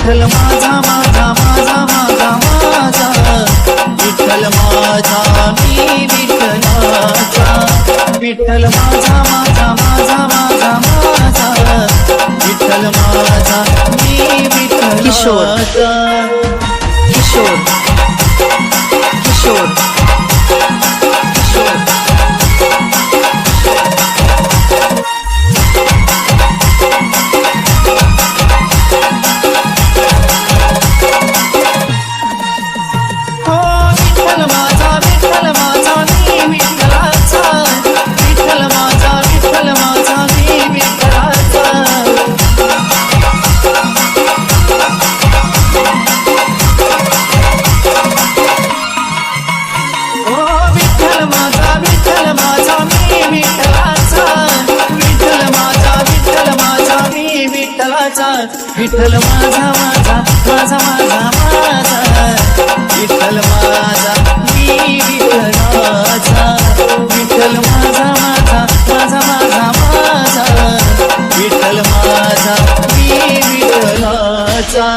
विठ्ठल माझा माझा माझा माझा माझा विठ्ठल माझा मी विठ्ठलाचा विठ्ठल माझा माझा माझा माझा माझा विठ्ठल माझा मी विठ्ठलाचा किशोर किशोर विठ्ठल माझा माझा माझा माझा माझा विठ्ठल माझा मी विठ्ठलाचा विठ्ठल माझा माझा माझा माझा माझा विठ्ठल माझा मी विठ्ठलाचा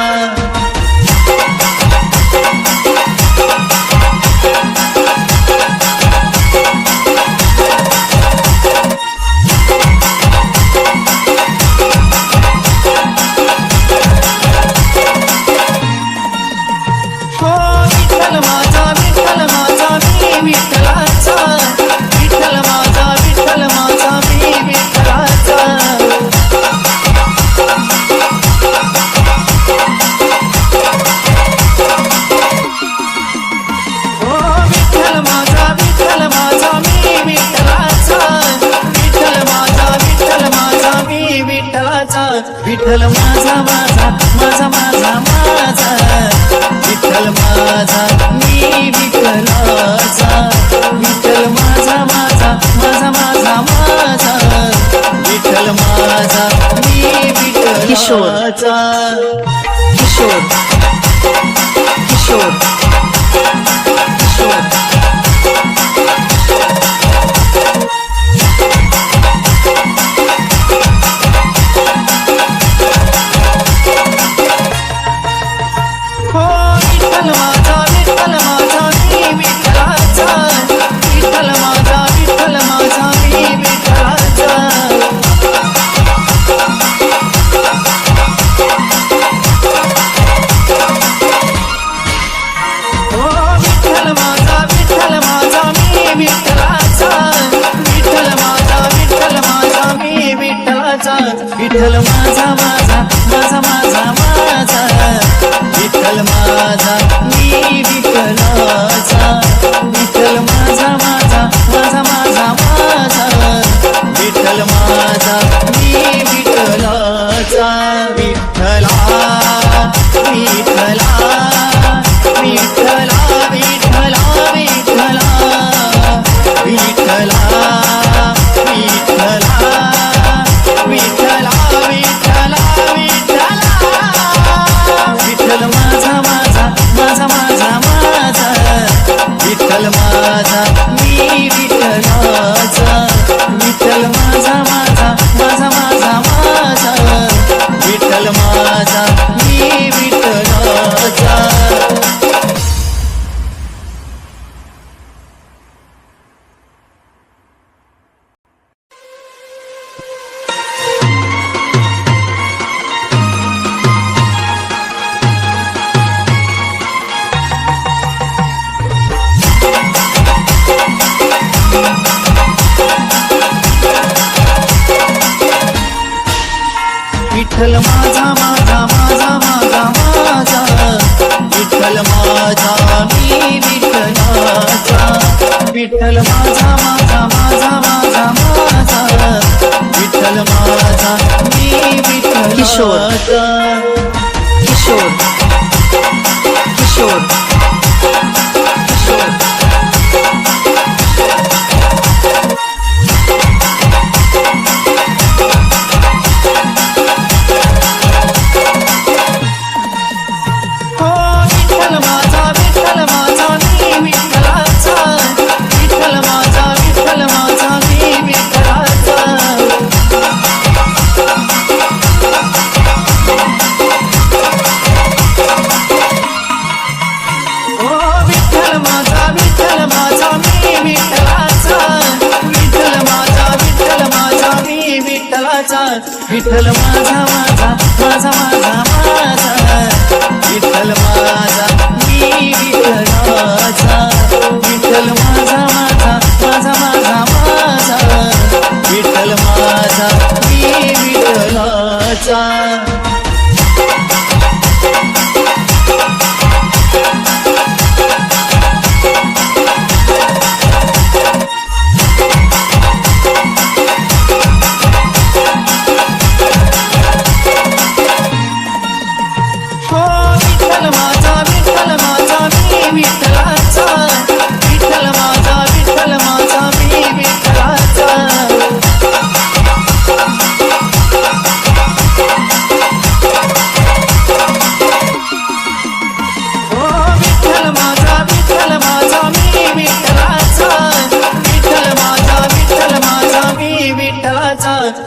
विठ्ठल माझा माझा माझा माझा माझा विठ्ठल माझा मी विठ्ठलाचा विठ्ठल माझा माझा माझा माझा माझा विठ्ठल माझा मी विठ्ठलाचा किशोर किशोर विठ्ठल माझा माझा माझा माझा माझा विठ्ठल माझा मी विठ्ठलाचा विठ्ठल माझा माझा माझा माझा माझा विठ्ठल माझा मी विठ्ठलाचा विठ्ठला विठ्ठला विठ्ठला विठ्ठला विठ्ठला विठ्ठला विठ्ठला विठ्ठल माझा माझा माझा माझा माझा विठ्ठल माझा मी विठ्ठलाचा विठ्ठल माझा माझा माझा माझा माझा विठ्ठल माझा मी विठ्ठलाचा विठ्ठल माझा माझा माझा माझा माझा विठ्ठल माझा मी विठ्ठलाचा विठ्ठल माझा माझा माझा माझा माझा विठ्ठल माझा मी विठ्ठलाचा किशोर किशोर माझा विठ्ठल माझा माझा माझा माझा माझा विठ्ठल माझा मी विठ्ठलाचा विठ्ठल माझा माझा माझा माझा माझा विठ्ठल माझा मी विठ्ठलाचा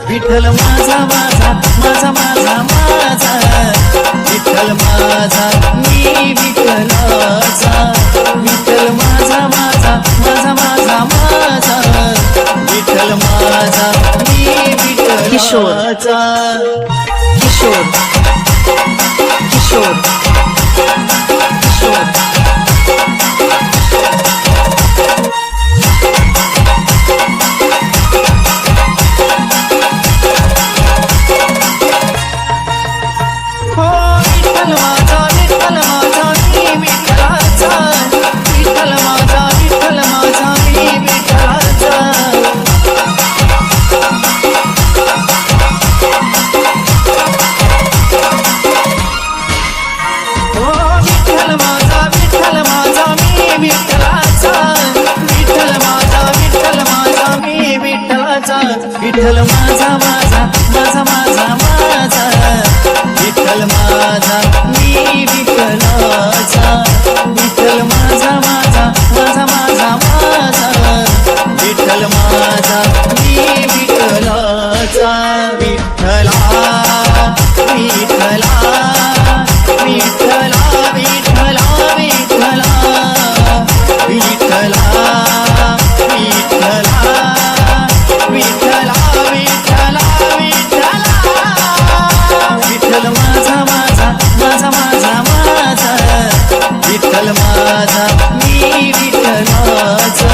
विठ्ठल माझा माझा माझा माझा माझा विठ्ठल माझा मी विठ्ठलाचा विठ्ठल माझा माझा माझा माझा माझा विठ्ठल माझा मी विठ्ठलाचा किशोर किशोर किशोर विठ्ठल माझा माझा माझा माझा माझा विठ्ठल माझा मी विठ्ठलाचा विठ्ठल माझा माझा माझा माझा माझा विठ्ठल माझा मी विठ्ठलाचा विठ्ठला विठ्ठला विठ्ठला विठ्ठला विठ्ठला विठ्ठला विठ्ठला विठ्ठल माझा माझा माझा माझा माझा विठ्ठल माझा मी विठ्ठलाचा